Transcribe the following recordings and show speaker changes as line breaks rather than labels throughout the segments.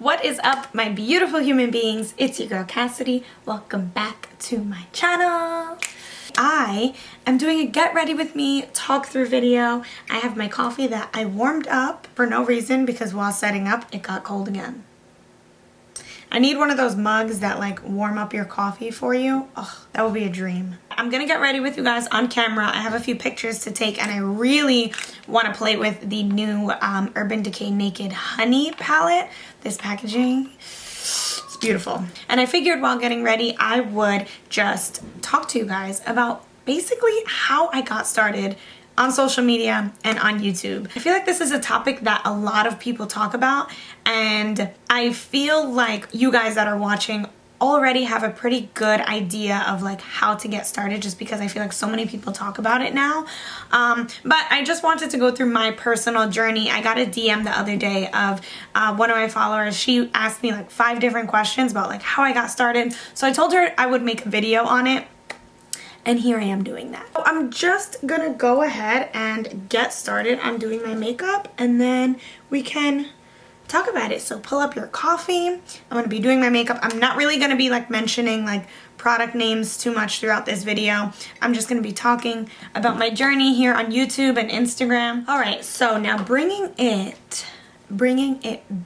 What is up, my beautiful human beings? It's your girl Cassidy. Welcome back to my channel. I am doing a get ready with me talk through video. I have my coffee that I warmed up for no reason because while setting up it got cold again. I need one of those mugs that like warm up your coffee for you. Oh, that would be a dream. I'm gonna get ready with you guys on camera. I have a few pictures to take and I really want to play with the new Urban Decay Naked Honey palette. This packaging, it's beautiful. And I figured while getting ready, I would just talk to you guys about basically how I got started on social media and on YouTube. I feel like this is a topic that a lot of people talk about, and I feel like you guys that are watching already have a pretty good idea of like how to get started, just because I feel like so many people talk about it now. But I just wanted to go through my personal journey. I got a DM the other day of one of my followers. She asked me like 5 different questions about like how I got started. So I told her I would make a video on it. And here I am doing that. So I'm just gonna go ahead and get started on doing my makeup and then we can talk about it. So pull up your coffee. I'm gonna be doing my makeup. I'm not really gonna be like mentioning like product names too much throughout this video. I'm just gonna be talking about my journey here on YouTube and Instagram. All right, so now bringing it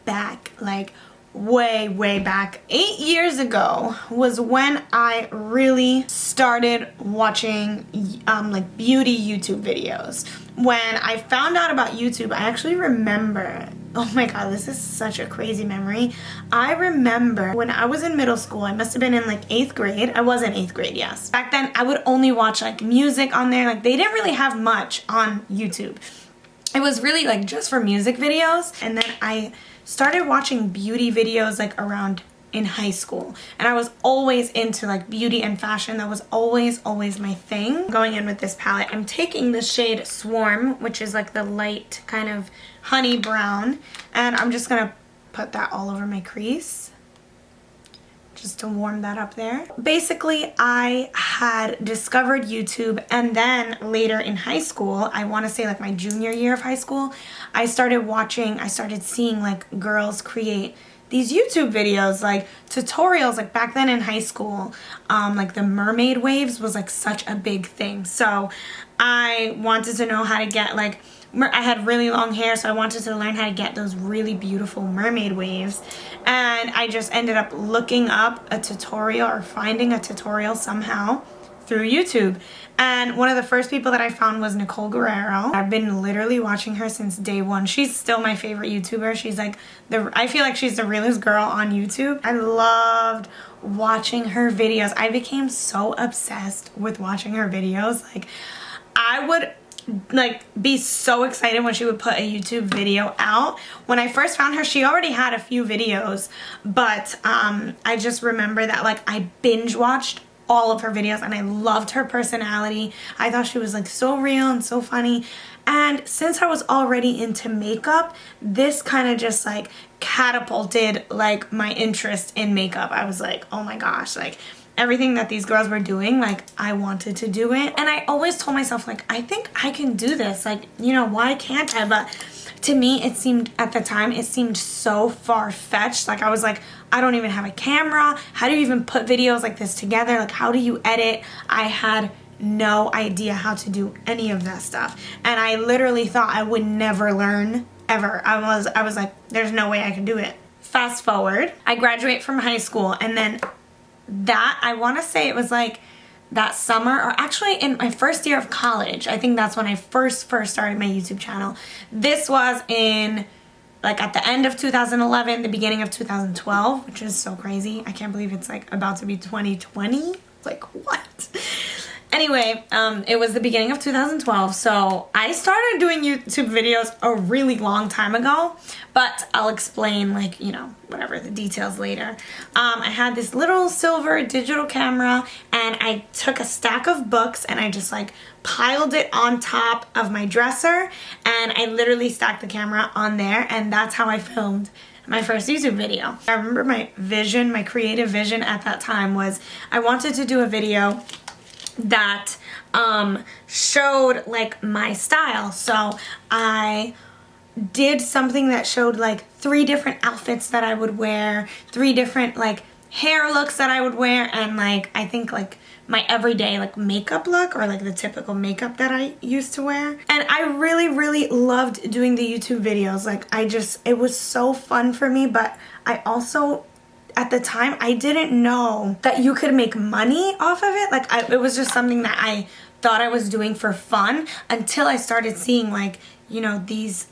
back like way back 8 years ago was when I really started watching like beauty YouTube videos. When I found out about YouTube, I actually remember, oh my god, this is such a crazy memory. I remember when I was in middle school, I must have been in like 8th grade. I was in 8th grade, yes. Back then I would only watch like music on there. Like they didn't really have much on YouTube. It was really like just for music videos. And then I started watching beauty videos like around in high school, and I was always into like beauty and fashion. That was always my thing. Going in with this palette, I'm taking the shade Swarm, which is like the light kind of honey brown, and I'm just gonna put that all over my crease just to warm that up there. Basically, I had discovered YouTube, and then later in high school, I want to say like my junior year of high school, I started seeing like girls create these YouTube videos, like tutorials. Like back then in high school, like the mermaid waves was like such a big thing. So I wanted to know how to get like, I had really long hair, so I wanted to learn how to get those really beautiful mermaid waves. And I just ended up looking up a tutorial or finding a tutorial somehow through YouTube. And one of the first people that I found was Nicole Guerrero. I've been literally watching her since day one. She's still my favorite YouTuber. She's like I feel like she's the realest girl on YouTube. I loved watching her videos. I became so obsessed with watching her videos. Like I would like be so excited when she would put a YouTube video out. When I first found her, she already had a few videos, but I just remember that like I binge watched all of her videos and I loved her personality. I thought she was like so real and so funny. And since I was already into makeup, this kind of just like catapulted like my interest in makeup. I was like, oh my gosh, like everything that these girls were doing, like I wanted to do it. And I always told myself like, I think I can do this. Like, you know, why can't I? But to me, it seemed at the time, it seemed so far-fetched. Like I was like, I don't even have a camera. How do you even put videos like this together? Like how do you edit? I had no idea how to do any of that stuff. And I literally thought I would never learn ever. I was like, there's no way I can do it. Fast forward, I graduate from high school, and then that, I want to say it was like that summer, or actually in my first year of college. I think that's when I first started my YouTube channel. This was in like at the end of 2011, the beginning of 2012, which is so crazy. I can't believe it's like about to be 2020. Like what? Anyway, it was the beginning of 2012, so I started doing YouTube videos a really long time ago, but I'll explain like, you know, whatever, the details later. I had this little silver digital camera, and I took a stack of books and I just like piled it on top of my dresser, and I literally stacked the camera on there, and that's how I filmed my first YouTube video. I remember my vision, my creative vision at that time was I wanted to do a video that showed like my style. So I did something that showed like 3 different outfits that I would wear, 3 different like hair looks that I would wear, and like I think like my everyday like makeup look, or like the typical makeup that I used to wear. And I really loved doing the YouTube videos. Like it was so fun for me, but I also, at the time, I didn't know that you could make money off of it. Like it was just something that I thought I was doing for fun, until I started seeing like, you know, these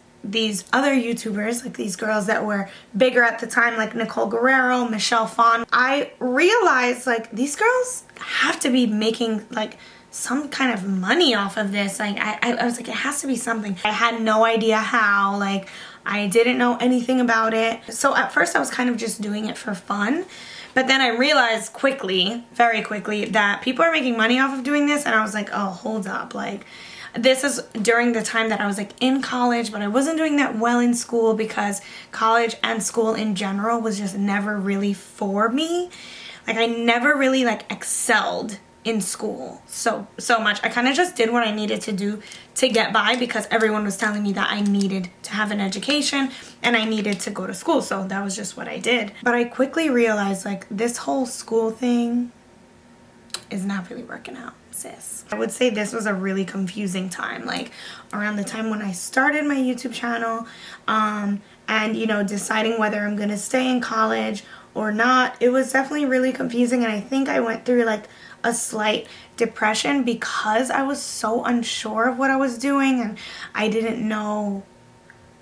other YouTubers, like these girls that were bigger at the time, like Nicole Guerrero, Michelle Phan. I realized like these girls have to be making like some kind of money off of this. Like I was like, it has to be something. I had no idea how, like I didn't know anything about it. So at first I was kind of just doing it for fun. But then I realized quickly, very quickly, that people are making money off of doing this, and I was like, oh, hold up. Like, this is during the time that I was like in college, but I wasn't doing that well in school, because college and school in general was just never really for me. Like I never really like excelled in school so much. I kind of just did what I needed to do to get by, because everyone was telling me that I needed to have an education and I needed to go to school, so that was just what I did. But I quickly realized like this whole school thing is not really working out, sis. I would say this was a really confusing time, like around the time when I started my YouTube channel, and you know, deciding whether I'm gonna stay in college or not. It was definitely really confusing, and I think I went through like a slight depression, because I was so unsure of what I was doing, and I didn't know.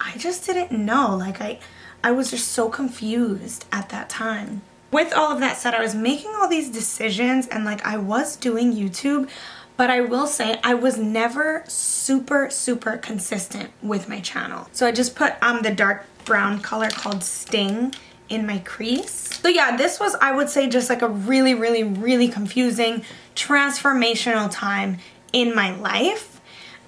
I just didn't know. Like I was just so confused at that time. With all of that said, I was making all these decisions, and like I was doing YouTube, but I will say I was never super consistent with my channel. So I just put the dark brown color called Sting in my crease. So yeah, this was, I would say, just like a really confusing, transformational time in my life.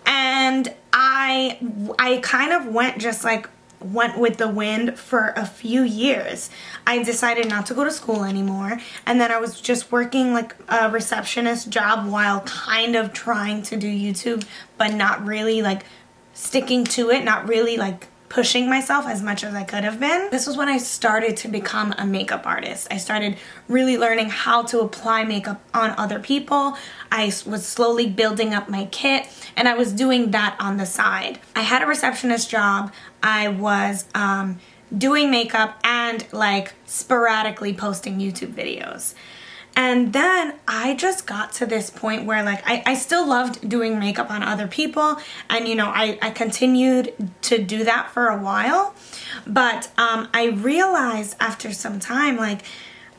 And I kind of went with the wind for a few years. I decided not to go to school anymore, and then I was just working like a receptionist job while kind of trying to do YouTube, but not really like sticking to it, not really like pushing myself as much as I could have been. This was when I started to become a makeup artist. I started really learning how to apply makeup on other people. I was slowly building up my kit, and I was doing that on the side. I had a receptionist job. I was doing makeup and like sporadically posting YouTube videos. And then I just got to this point where like I still loved doing makeup on other people, and you know, I continued to do that for a while, but I realized after some time like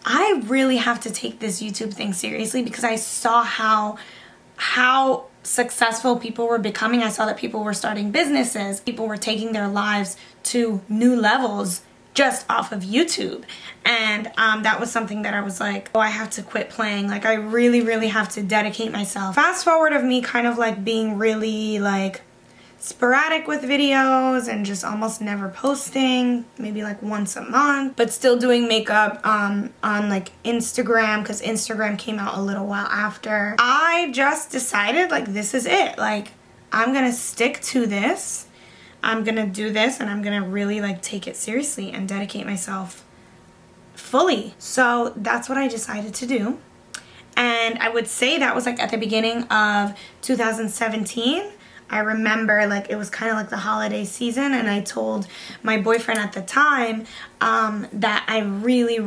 I really have to take this YouTube thing seriously, because I saw how successful people were becoming. I saw that people were starting businesses, people were taking their lives to new levels just off of YouTube. And that was something that I was like, oh, I have to quit playing. Like I really have to dedicate myself. Fast forward of me kind of like being really like sporadic with videos and just almost never posting, maybe like once a month, but still doing makeup on like Instagram, because Instagram came out a little while after. I just decided like this is it. Like I'm gonna stick to this. I'm gonna do this, and I'm gonna really like take it seriously and dedicate myself fully. So that's what I decided to do. And I would say that was like at the beginning of 2017. I remember like it was kind of like the holiday season, and I told my boyfriend at the time that I really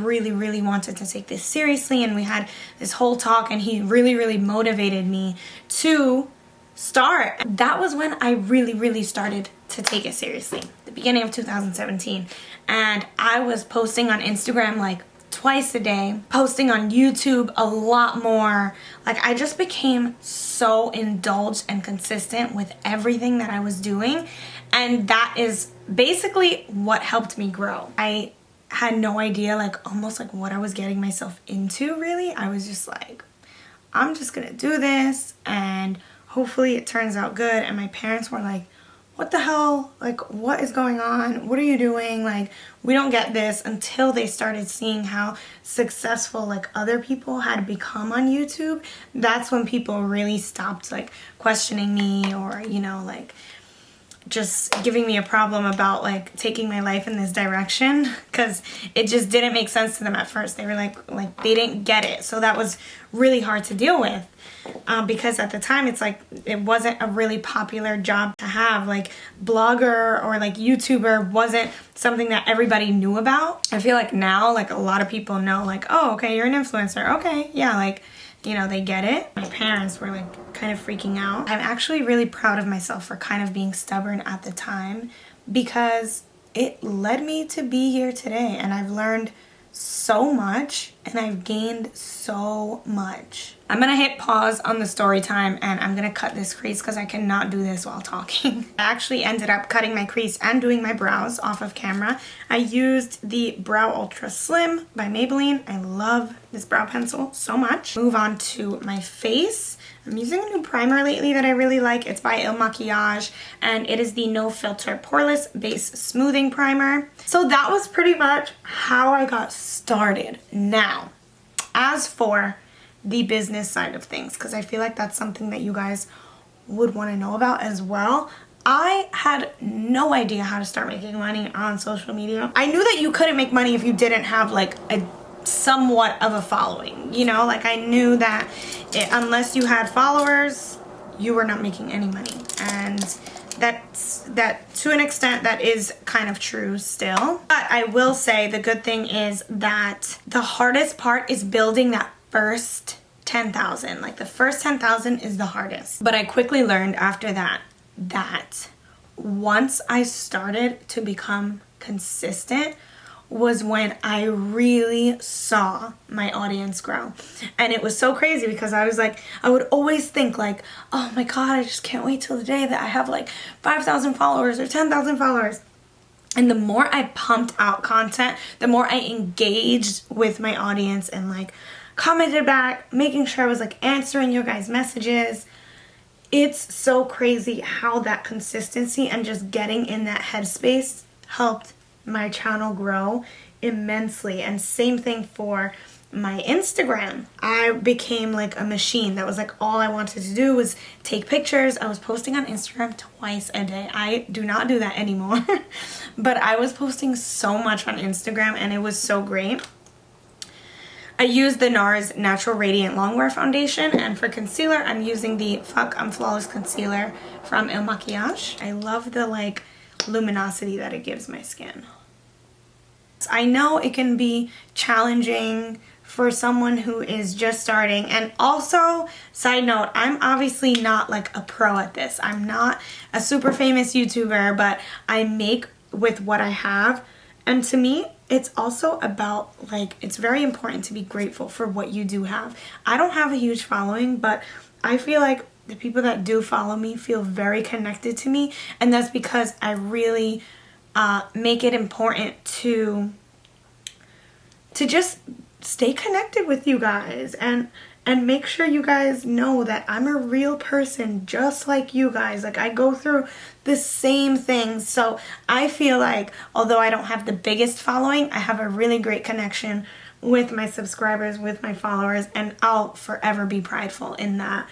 wanted to take this seriously, and we had this whole talk, and he really motivated me to start. That was when I really started to take it seriously, the beginning of 2017. And I was posting on Instagram like twice a day, posting on YouTube a lot more. Like I just became so indulged and consistent with everything that I was doing, and that is basically what helped me grow. I had no idea like almost like what I was getting myself into, really. I was just like, I'm just gonna do this and hopefully it turns out good. And my parents were like, what the hell? Like, what is going on? What are you doing? Like, we don't get this, until they started seeing how successful like other people had become on YouTube. That's when people really stopped like questioning me, or, you know, like just giving me a problem about like taking my life in this direction, because it just didn't make sense to them at first. They were like they didn't get it. So that was really hard to deal with, because at the time it's like it wasn't a really popular job to have. Like blogger or like YouTuber wasn't something that everybody knew about. I feel like now like a lot of people know, like, oh, okay, you're an influencer, okay, yeah, like, you know, they get it. My parents were like kind of freaking out. I'm actually really proud of myself for kind of being stubborn at the time, because it led me to be here today, and I've learned so much and I've gained so much. I'm gonna hit pause on the story time and I'm gonna cut this crease because I cannot do this while talking. I actually ended up cutting my crease and doing my brows off of camera. I used the Brow Ultra Slim by Maybelline. I love this brow pencil so much. Move on to my face. I'm using a new primer lately that I really like. It's by Il Makiage, and it is the No Filter Poreless Base Smoothing Primer. So that was pretty much how I got started. Now, as for the business side of things, because I feel like that's something that you guys would want to know about as well. I had no idea how to start making money on social media. I knew that you couldn't make money if you didn't have like a somewhat of a following, you know, like I knew that unless you had followers, you were not making any money. And that to an extent that is kind of true still. But I will say the good thing is that the hardest part is building that first 10,000. Like the first 10,000 is the hardest. But I quickly learned after that once I started to become consistent was when I really saw my audience grow. And it was so crazy because I was like, I would always think like, oh my God, I just can't wait till the day that I have like 5,000 followers or 10,000 followers. And the more I pumped out content, the more I engaged with my audience and like commented back, making sure I was like answering your guys' messages. It's so crazy how that consistency and just getting in that headspace helped my channel grow immensely. And same thing for my Instagram. I became like a machine. That was like all I wanted to do was take pictures. I was posting on Instagram twice a day. I do not do that anymore. But I was posting so much on Instagram and it was so great. I used the NARS Natural Radiant Longwear Foundation, and for concealer, I'm using the Fuck I'm Flawless Concealer from Il Makiage. I love the like luminosity that it gives my skin. I know it can be challenging for someone who is just starting, and also, side note, I'm obviously not like a pro at this. I'm not a super famous YouTuber, but I make with what I have, and to me, it's also about like, it's very important to be grateful for what you do have. I don't have a huge following, but I feel like the people that do follow me feel very connected to me, and that's because I really make it important to just stay connected with you guys and make sure you guys know that I'm a real person just like you guys. Like I go through the same things. So I feel like although I don't have the biggest following, I have a really great connection with my subscribers, with my followers, and I'll forever be prideful in that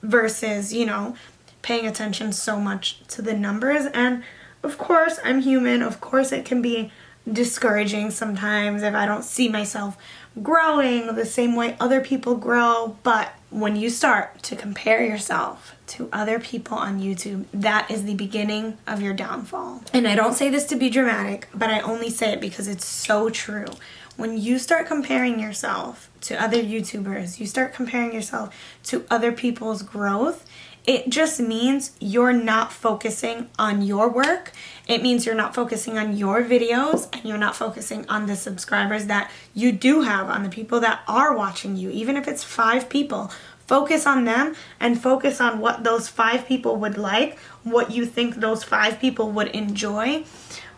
versus, you know, paying attention so much to the numbers. And of course, I'm human. Of course, it can be discouraging sometimes if I don't see myself growing the same way other people grow. But when you start to compare yourself to other people on YouTube, that is the beginning of your downfall. And I don't say this to be dramatic, but I only say it because it's so true. When you start comparing yourself to other YouTubers, you start comparing yourself to other people's growth, it just means you're not focusing on your work. It means you're not focusing on your videos, and you're not focusing on the subscribers that you do have, on the people that are watching you. Even if it's 5 people, focus on them and focus on what those 5 people would like, what you think those 5 people would enjoy.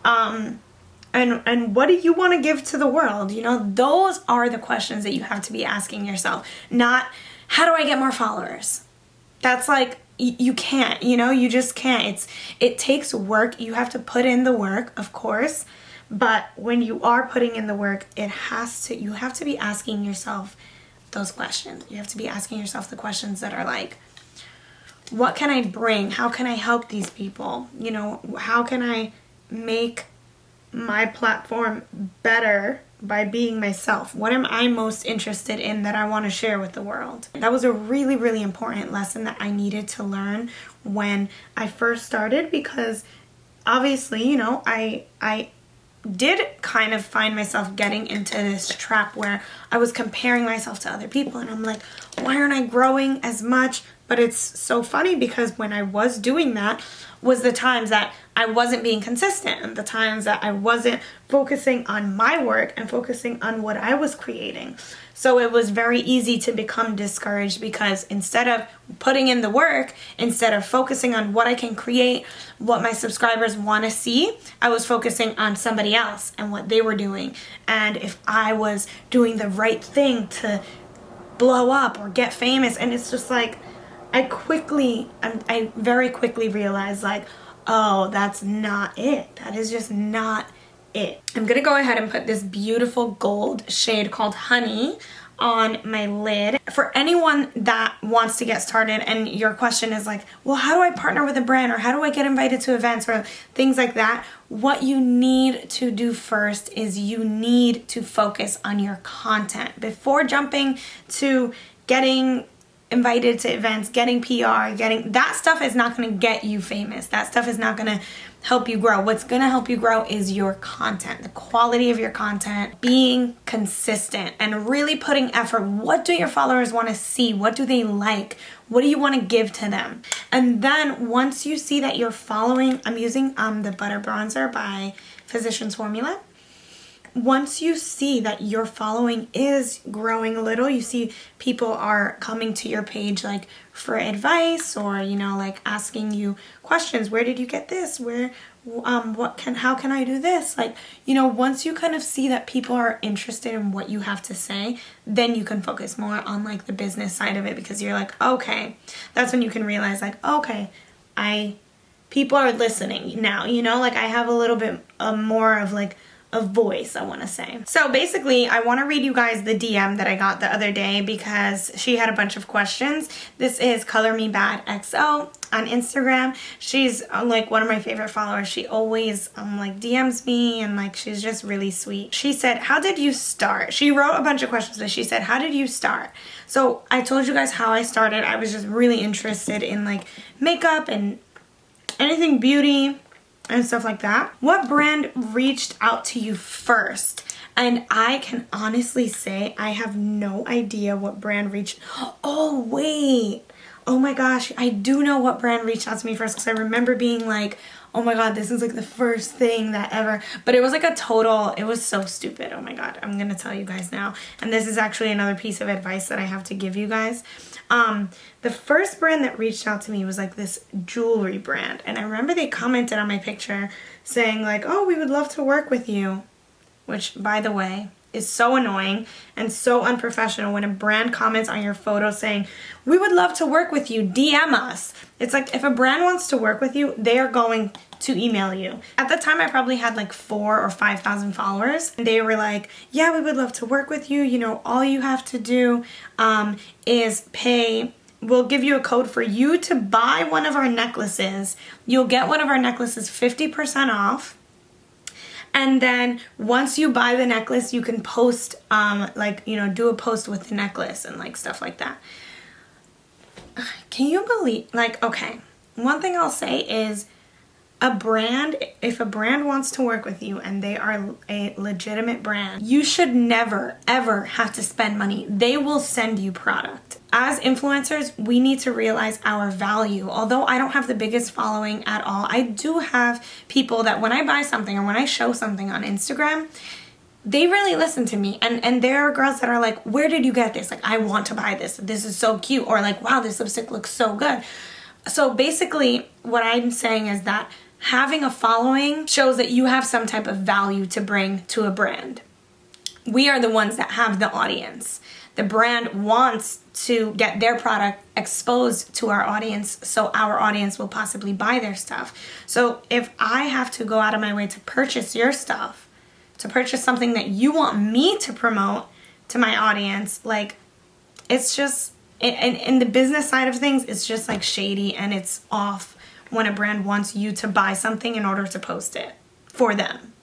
And what do you want to give to the world? You know, those are the questions that you have to be asking yourself. Not, how do I get more followers? That's like, you can't, you know, you just can't. It takes work. You have to put in the work, of course. But when you are putting in the work, you have to be asking yourself those questions. You have to be asking yourself the questions that are like, what can I bring? How can I help these people? You know, how can I make my platform better by being myself? What am I most interested in that I want to share with the world? That was a really, really important lesson that I needed to learn when I first started, because obviously, you know, I did kind of find myself getting into this trap where I was comparing myself to other people, and I'm like, why aren't I growing as much? But it's so funny because when I was doing that was the times that I wasn't being consistent, and the times that I wasn't focusing on my work and focusing on what I was creating. So it was very easy to become discouraged, because instead of putting in the work, instead of focusing on what I can create, what my subscribers want to see, I was focusing on somebody else and what they were doing. And if I was doing the right thing to blow up or get famous, and it's just like, I very quickly realized, like, oh, that's not it. That is just not it. I'm gonna go ahead and put this beautiful gold shade called Honey on my lid. For anyone that wants to get started and your question is like, well, how do I partner with a brand, or how do I get invited to events or things like that? What you need to do first is you need to focus on your content before jumping to getting invited to events, getting PR, that stuff is not going to get you famous. That stuff is not going to help you grow. What's going to help you grow is your content, the quality of your content, being consistent and really putting effort. What do your followers want to see? What do they like? What do you want to give to them? And then once you see that you're following, I'm using the Butter Bronzer by Physicians Formula. Once you see that your following is growing a little, you see people are coming to your page like for advice, or, you know, like asking you questions. Where did you get this? How can I do this? Like, you know, once you kind of see that people are interested in what you have to say, then you can focus more on like the business side of it, because you're like, okay, that's when you can realize like, okay, people are listening now, you know, like I have a little bit more of like a voice, I want to say. So basically, I want to read you guys the DM that I got the other day, because she had a bunch of questions. This is Color Me Bad XO on Instagram. She's like one of my favorite followers. She always like DMs me, and like she's just really sweet. She said, how did you start? She wrote a bunch of questions, but she said, how did you start? So I told you guys how I started. I was just really interested in like makeup and anything beauty and stuff like that. What brand reached out to you first? And I can honestly say I have no idea what brand reached. Oh wait, oh my gosh, I do know what brand reached out to me first, because I remember being like, oh my god, this is like the first thing that ever, but it was like it was so stupid. Oh my god, I'm gonna tell you guys now, and this is actually another piece of advice that I have to give you guys. The first brand that reached out to me was like this jewelry brand, and I remember they commented on my picture saying like, oh, we would love to work with you, which, by the way, is so annoying and so unprofessional when a brand comments on your photo saying, we would love to work with you, DM us. It's like, if a brand wants to work with you, they are going to email you. At the time, I probably had like 4,000 or 5,000 followers, and they were like, yeah, we would love to work with you. You know, all you have to do is pay. We'll give you a code for you to buy one of our necklaces. You'll get one of our necklaces 50% off. And then once you buy the necklace, you can post, like, you know, do a post with the necklace and like stuff like that. Can you believe, like, okay, one thing I'll say is, if a brand wants to work with you and they are a legitimate brand, you should never, ever have to spend money. They will send you product. As influencers, we need to realize our value. Although I don't have the biggest following at all, I do have people that when I buy something or when I show something on Instagram, they really listen to me. And there are girls that are like, where did you get this? Like, I want to buy this. This is so cute. Or like, wow, this lipstick looks so good. So basically, what I'm saying is that having a following shows that you have some type of value to bring to a brand. We are the ones that have the audience. The brand wants to get their product exposed to our audience, so our audience will possibly buy their stuff. So if I have to go out of my way to purchase your stuff, to purchase something that you want me to promote to my audience, like, it's just, in the business side of things, it's just like shady and it's off when a brand wants you to buy something in order to post it for them.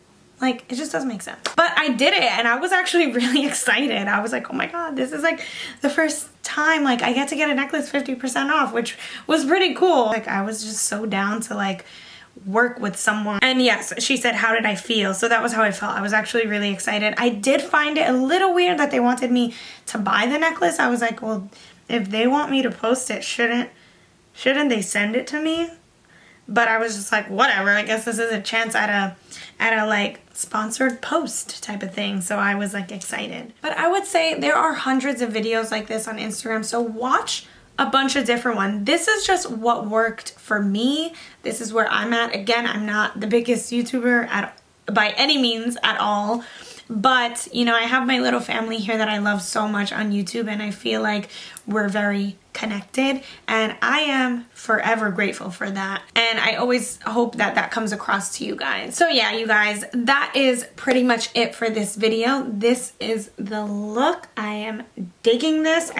Like, it just doesn't make sense. But I did it and I was actually really excited. I was like, oh my God, this is like the first time like I get to get a necklace 50% off, which was pretty cool. Like, I was just so down to like work with someone. And yes, she said, how did I feel? So that was how I felt. I was actually really excited. I did find it a little weird that they wanted me to buy the necklace. I was like, well, if they want me to post it, shouldn't they send it to me? But I was just like, whatever, I guess this is a chance at a like sponsored post type of thing. So I was like excited. But I would say there are hundreds of videos like this on Instagram. So watch a bunch of different ones. This is just what worked for me. This is where I'm at. Again, I'm not the biggest YouTuber by any means at all. But, you know, I have my little family here that I love so much on YouTube, and I feel like we're very connected, and I am forever grateful for that. And I always hope that that comes across to you guys. So yeah, you guys, that is pretty much it for this video. This is the look. I am digging this.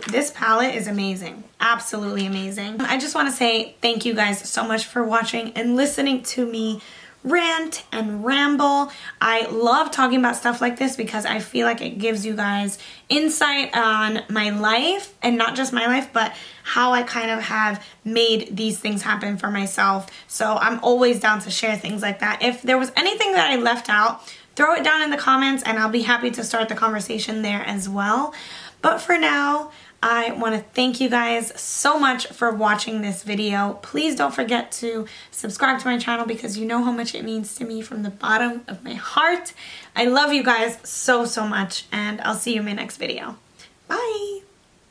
This palette is amazing. Absolutely amazing. I just want to say thank you guys so much for watching and listening to me rant and ramble. I love talking about stuff like this because I feel like it gives you guys insight on my life, and not just my life, but how I kind of have made these things happen for myself. So I'm always down to share things like that. If there was anything that I left out, throw it down in the comments and I'll be happy to start the conversation there as well. But for now, I want to thank you guys so much for watching this video. Please don't forget to subscribe to my channel because you know how much it means to me from the bottom of my heart. I love you guys so, so much, and I'll see you in my next video. Bye!